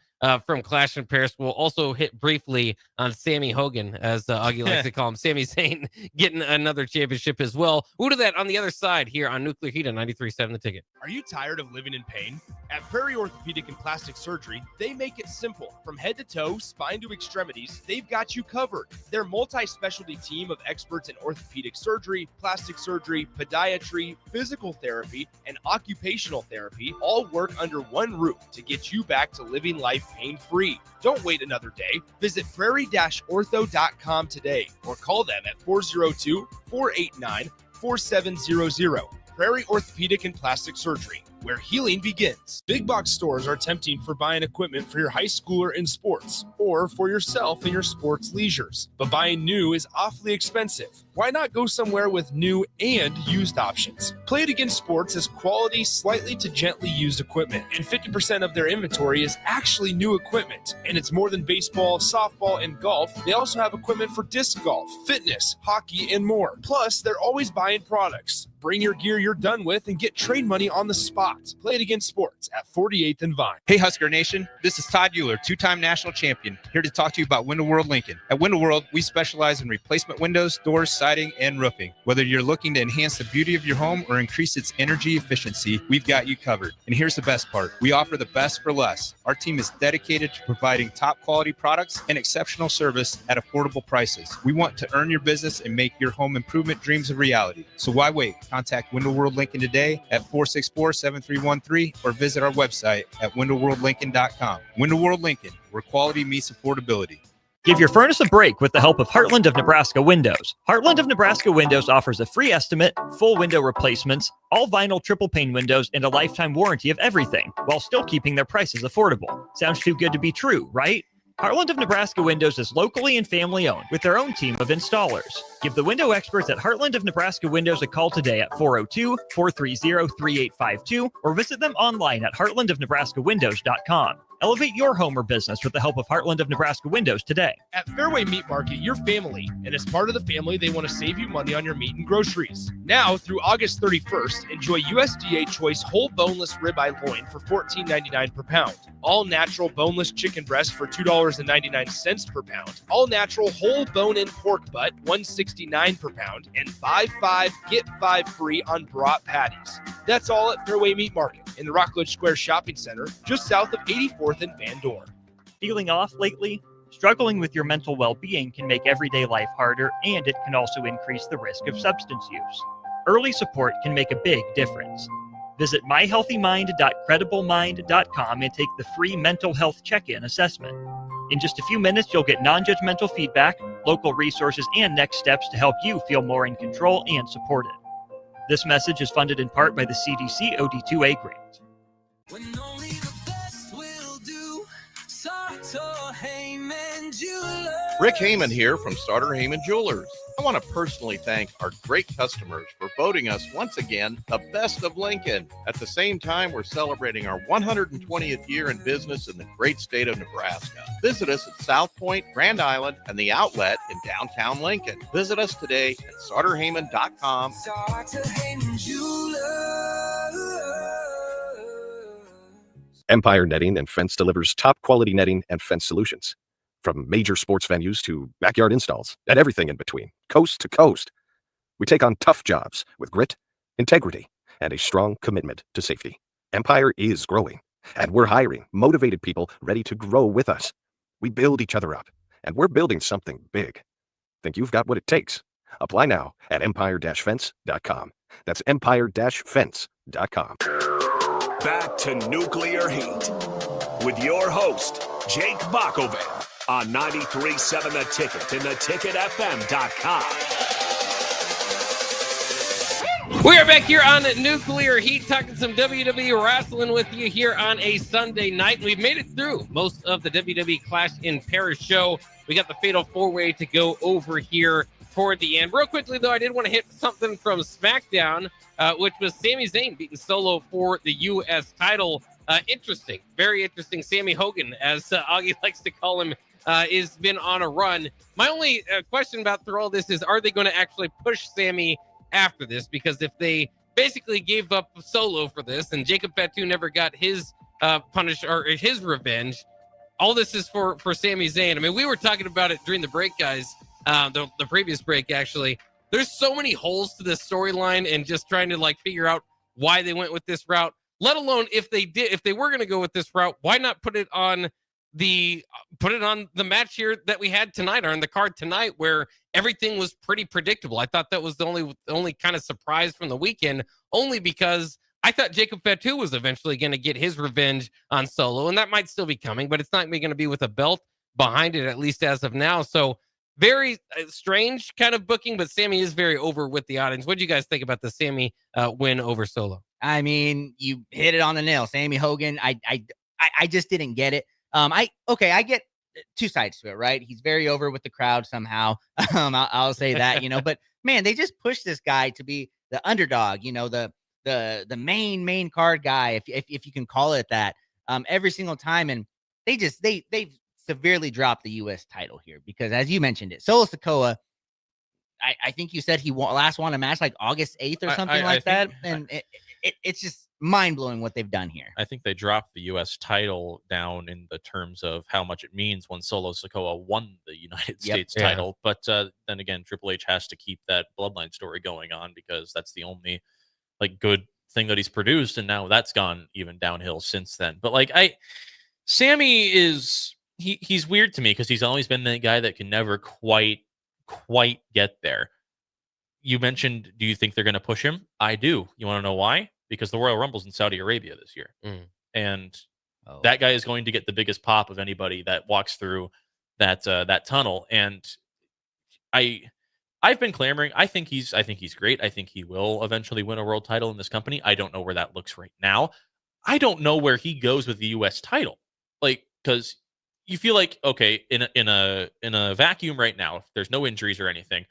from Clash in Paris. We'll also hit briefly on Sammy Hogan, as Augie likes to call him, Sami Zayn, getting another championship as well. We'll do that on the other side here on Nuclear Heat on 93.7 The Ticket. Are you tired of living in pain? At Prairie Orthopedic and Plastic Surgery, they make it simple. From head to toe, spine to extremities, they've got you covered. Their multi-specialty team of experts in orthopedic surgery, plastic surgery, podiatry, physical therapy, and occupational therapy all work under one roof to get you back to living life pain-free. Don't wait another day. Visit prairie-ortho.com today or call them at 402-489-4700. Prairie Orthopedic and Plastic Surgery, where healing begins. Big box stores are tempting for buying equipment for your high schooler in sports or for yourself in your sports leisures. But buying new is awfully expensive. Why not go somewhere with new and used options? Play It Again Sports has quality, slightly to gently used equipment, and 50% of their inventory is actually new equipment. And it's more than baseball, softball, and golf. They also have equipment for disc golf, fitness, hockey, and more. Plus, they're always buying products. Bring your gear you're done with and get trade money on the spot. Play It Again Sports at 48th and Vine. Hey Husker Nation, this is Todd Euler, two-time national champion, here to talk to you about Window World Lincoln. At Window World, we specialize in replacement windows, doors, siding, and roofing. Whether you're looking to enhance the beauty of your home or increase its energy efficiency, we've got you covered. And here's the best part. We offer the best for less. Our team is dedicated to providing top quality products and exceptional service at affordable prices. We want to earn your business and make your home improvement dreams a reality. So why wait? Contact Window World Lincoln today at 464-7313 or visit our website at windowworldlincoln.com. Window World Lincoln, where quality meets affordability. Give your furnace a break with the help of Heartland of Nebraska Windows. Heartland of Nebraska Windows offers a free estimate, full window replacements, all vinyl triple pane windows, and a lifetime warranty of everything, while still keeping their prices affordable. Sounds too good to be true, right? Heartland of Nebraska Windows is locally and family owned with their own team of installers. Give the window experts at Heartland of Nebraska Windows a call today at 402-430-3852 or visit them online at heartlandofnebraskawindows.com. Elevate your home or business with the help of Heartland of Nebraska Windows today. At Fairway Meat Market, you're family, and as part of the family, they want to save you money on your meat and groceries. Now, through August 31st, enjoy USDA Choice whole boneless ribeye loin for $14.99 per pound. All natural boneless chicken breast for $2.99 per pound. All natural whole bone-in pork butt, $1.69 per pound, and buy 5, get 5 free on brat patties. That's all at Fairway Meat Market in the Rockledge Square Shopping Center, just south of 84th and Van Dorn. Feeling off lately? Struggling with your mental well-being can make everyday life harder, and it can also increase the risk of substance use. Early support can make a big difference. Visit myhealthymind.crediblemmind.com and take the free mental health check-in assessment. In just a few minutes, you'll get non-judgmental feedback, local resources, and next steps to help you feel more in control and supported. This message is funded in part by the CDC OD2A grant. Rick Heyman here from Starter Heyman Jewelers. I want to personally thank our great customers for voting us once again the best of Lincoln. At the same time, we're celebrating our 120th year in business in the great state of Nebraska. Visit us at South Point, Grand Island, and the Outlet in downtown Lincoln. Visit us today at starterheyman.com. Empire Netting and Fence delivers top quality netting and fence solutions. From major sports venues to backyard installs and everything in between, coast to coast. We take on tough jobs with grit, integrity, and a strong commitment to safety. Empire is growing, and we're hiring motivated people ready to grow with us. We build each other up, and we're building something big. Think you've got what it takes? Apply now at empire-fence.com. That's empire-fence.com. Back to Nuclear Heat with your host, Jake Bakoven, on 93.7 The Ticket and theticketfm.com. We are back here on Nuclear Heat, talking some WWE wrestling with you here on a Sunday night. We've made it through most of the WWE Clash in Paris show. We got the Fatal 4-Way to go over here toward the end. Real quickly, though, I did want to hit something from SmackDown, which was Sami Zayn beating Solo for the U.S. title. Interesting, very interesting. Sammy Hogan, as Augie likes to call him, has been on a run. My only question about through all this is, are they going to actually push Sammy after this? Because if they basically gave up Solo for this and Jacob Fatu never got his punish or his revenge, all this is for Sami Zayn. I mean, we were talking about it during the break, guys, the previous break, actually. There's so many holes to this storyline and just trying to figure out why they went with this route, let alone if they were going to go with this route, why not put it on the match here that we had tonight, or on the card tonight, where everything was pretty predictable. I thought that was the only kind of surprise from the weekend, only because I thought Jacob Fatu was eventually going to get his revenge on Solo, and that might still be coming, but it's not going to be with a belt behind it, at least as of now. So very strange kind of booking, but Sammy is very over with the audience. What do you guys think about the Sammy win over Solo? I mean, you hit it on the nail. Sammy Hogan, I just didn't get it. I get two sides to it, right? He's very over with the crowd somehow. I'll say that, but man, they just push this guy to be the underdog, the main card guy, if you can call it that, every single time. And they've severely dropped the U.S. title here because, as you mentioned it, Solo Sikoa, I think you said he last won a match like August 8th or something like that. And it's just mind-blowing what they've done here. I think they dropped the U.S. title down in the terms of how much it means when Solo Sikoa won the United States title. But then again, Triple H has to keep that bloodline story going on because that's the only good thing that he's produced, and now that's gone even downhill since then. But Sammy is he's weird to me because he's always been the guy that can never quite get there. You mentioned, do you think they're going to push him? I do. You want to know why? Because the Royal Rumble's in Saudi Arabia this year. And that guy is going to get the biggest pop of anybody that walks through that tunnel. And I've been clamoring. I think he's great. I think he will eventually win a world title in this company. I don't know where that looks right now. I don't know where he goes with the US title. Because you feel like, okay, in a vacuum right now, if there's no injuries or anything,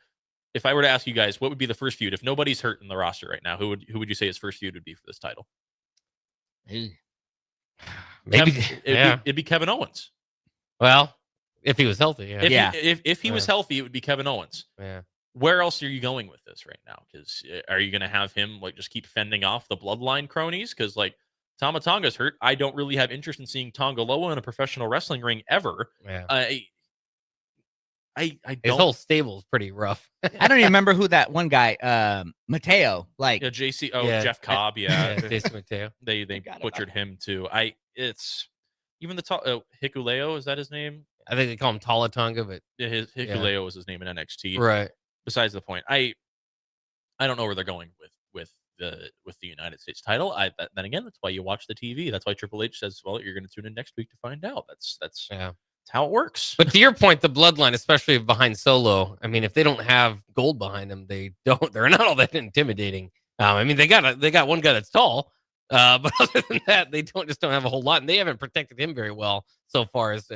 if I were to ask you guys, what would be the first feud? If nobody's hurt in the roster right now, who would you say his first feud would be for this title? It'd be Kevin Owens. Well, if he was healthy, If he was healthy, it would be Kevin Owens. Yeah. Where else are you going with this right now? Because are you going to have him just keep fending off the bloodline cronies? Because Tama Tonga's hurt. I don't really have interest in seeing Tonga Loa in a professional wrestling ring ever. Yeah. I don't. His whole stable's pretty rough. I don't even remember who that one guy, Mateo, JC. Oh, yeah. Jeff Cobb. Yeah, Jason Mateo. They butchered him too. It's even the Hikuleo. Is that his name? I think they call him Tala Tonga, but his Hikuleo was his name in NXT. Right. Besides the point, I don't know where they're going with the United States title. Then again, that's why you watch the TV. That's why Triple H says, "Well, you're going to tune in next week to find out." That's how it works. But to your point, the bloodline, especially behind Solo, I mean, if they don't have gold behind them, they're not all that intimidating. I mean, they got one guy that's tall, But other than that, they don't have a whole lot, and they haven't protected him very well so far, as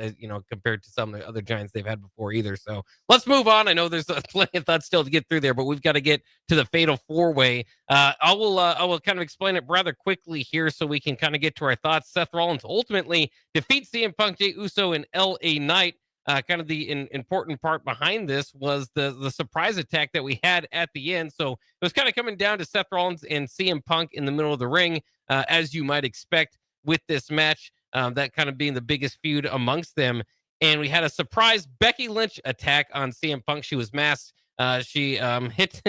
compared to some of the other Giants they've had before either. So let's move on. I know there's plenty of thoughts still to get through there, but we've got to get to the fatal four-way. I will kind of explain it rather quickly here so we can kind of get to our thoughts. Seth Rollins ultimately defeats CM Punk, Jey Uso, and LA Knight. Kind of the important part behind this was the surprise attack that we had at the end. So it was kind of coming down to Seth Rollins and CM Punk in the middle of the ring, as you might expect with this match, that kind of being the biggest feud amongst them. And we had a surprise Becky Lynch attack on CM Punk. She was masked. She hit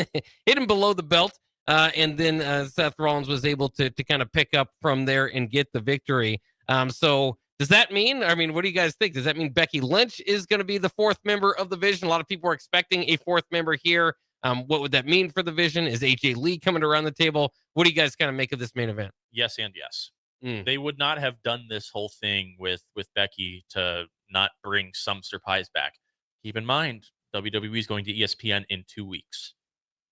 him below the belt, and then Seth Rollins was able to kind of pick up from there and get the victory. So does that mean, what do you guys think? Does that mean Becky Lynch is going to be the fourth member of the Vision? A lot of people are expecting a fourth member here. What would that mean for the Vision? Is AJ Lee coming around the table? What do you guys kind of make of this main event? Yes and yes. They would not have done this whole thing with Becky to not bring some surprise back. Keep in mind, WWE is going to ESPN in 2 weeks.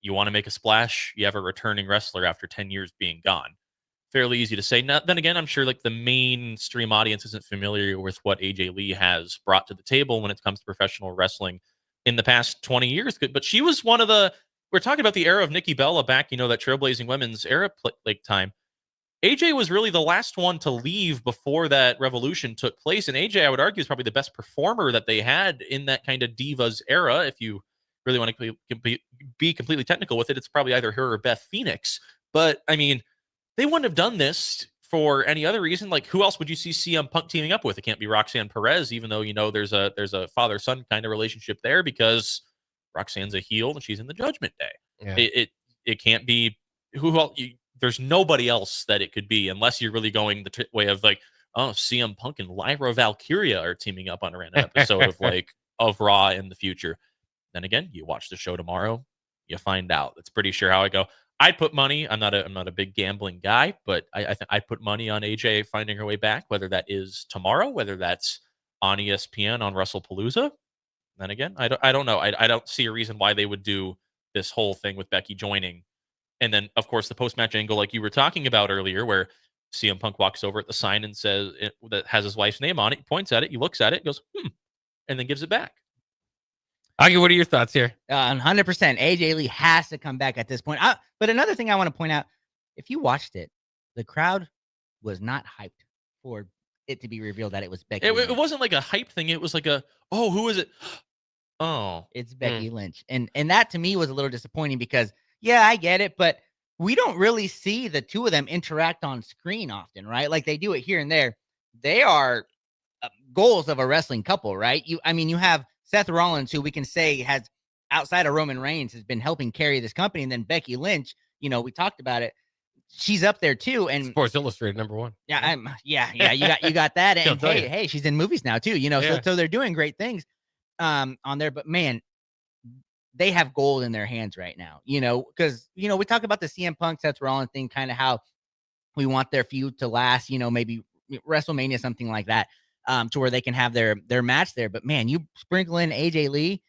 You want to make a splash? You have a returning wrestler after 10 years being gone. Fairly easy to say. Now, then again, I'm sure like the mainstream audience isn't familiar with what AJ Lee has brought to the table when it comes to professional wrestling in the past 20 years. But she was one of we're talking about the era of Nikki Bella back, that trailblazing women's era time. AJ was really the last one to leave before that revolution took place. And AJ, I would argue, is probably the best performer that they had in that kind of Divas era. If you really want to be completely technical with it, it's probably either her or Beth Phoenix. But they wouldn't have done this for any other reason. Like, who else would you see CM Punk teaming up with? It can't be Roxanne Perez, even though there's a father-son kind of relationship there, because Roxanne's a heel and she's in the Judgment Day. Yeah. It can't be who else. There's nobody else that it could be, unless you're really going the way of like, oh, CM Punk and Lyra Valkyria are teaming up on a random episode of Raw in the future. Then again, you watch the show tomorrow, you find out. That's pretty sure how I go. I'd put money. I'm not a big gambling guy, but I put money on AJ finding her way back, whether that is tomorrow, whether that's on ESPN on WrestlePalooza. Then again, I don't know. I don't see a reason why they would do this whole thing with Becky joining. And then, of course, the post-match angle, like you were talking about earlier, where CM Punk walks over at the sign and says that has his wife's name on it. He points at it, he looks at it, goes, and then gives it back. Augie, what are your thoughts here? 100%. AJ Lee has to come back at this point. But another thing I want to point out, if you watched it, the crowd was not hyped for it to be revealed that it was Becky Lynch. It wasn't like a hype thing. It was like who is it? Oh, it's Becky Lynch. And that to me was a little disappointing because, yeah, I get it, but we don't really see the two of them interact on screen often, right? Like they do it here and there. They are goals of a wrestling couple, right? You have Seth Rollins, who we can say has, outside of Roman Reigns, has been helping carry this company. And then Becky Lynch, we talked about it. She's up there too. And Sports Illustrated #1. Yeah. You got that. And hey, she's in movies now too, so they're doing great things on there, but man, they have gold in their hands right now, because, we talk about the CM Punk, Seth Rollins thing, kind of how we want their feud to last, maybe WrestleMania, something like that, to where they can have their match there. But man, you sprinkle in AJ Lee,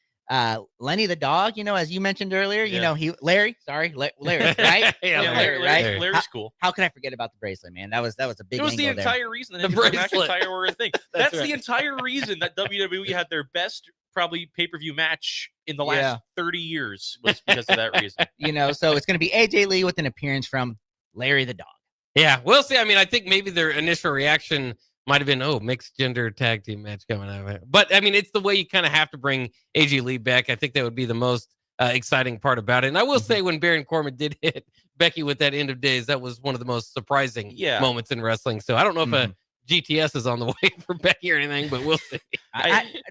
Lenny the dog, as you mentioned earlier, Larry, right? Larry's cool. How can I forget about the bracelet, man? That was a big. It was the entire reason that McIntyre were a thing. That's right. The entire reason that WWE had their best probably pay-per-view match in the last 30 years was because of that reason. So it's going to be AJ Lee with an appearance from Larry the dog. Yeah, we'll see. I think maybe their initial reaction might have been, mixed gender tag team match coming out of it. But it's the way you kind of have to bring AJ Lee back. I think that would be the most exciting part about it. And I will say, when Baron Corbin did hit Becky with that end of days, that was one of the most surprising moments in wrestling. So I don't know if a GTS is on the way for Becky or anything, but we'll see.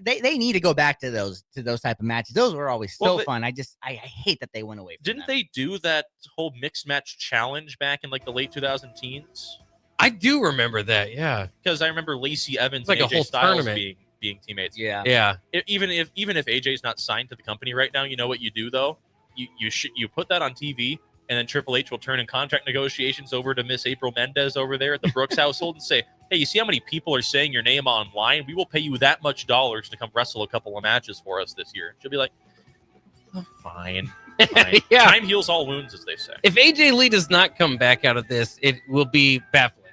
They need to go back to those type of matches. Those were always so fun. I hate that they went away from Didn't they do that whole mixed match challenge back in like the late 2010s? I do remember that, yeah. Because I remember Lacey Evans and AJ Styles being teammates. Yeah. Even if AJ's not signed to the company right now, you know what you do though? You put that on TV, and then Triple H will turn in contract negotiations over to Miss April Mendez over there at the Brooks household and say, hey, you see how many people are saying your name online? We will pay you that much dollars to come wrestle a couple of matches for us this year. She'll be like, oh, fine. Right? Yeah. Time heals all wounds, as they say. If AJ Lee does not come back out of this, it will be baffling.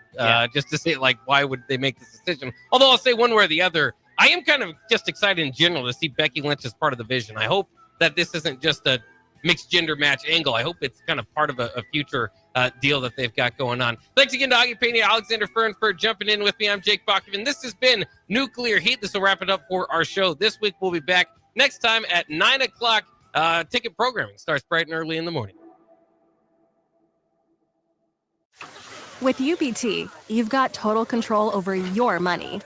Just to say, like, why would they make this decision? Although I'll say one way or the other, I am kind of just excited in general to see Becky Lynch as part of the vision. I hope that this isn't just a mixed gender match angle. I hope it's kind of part of a future deal that they've got going on. Thanks again to Augie Pena, Alexander Fern for jumping in with me. I'm Jake Bachman. This has been Nuclear Heat. This will wrap it up for our show. This week we'll be back next time at 9 o'clock. Ticket programming starts bright and early in the morning. With UBT, you've got total control over your money.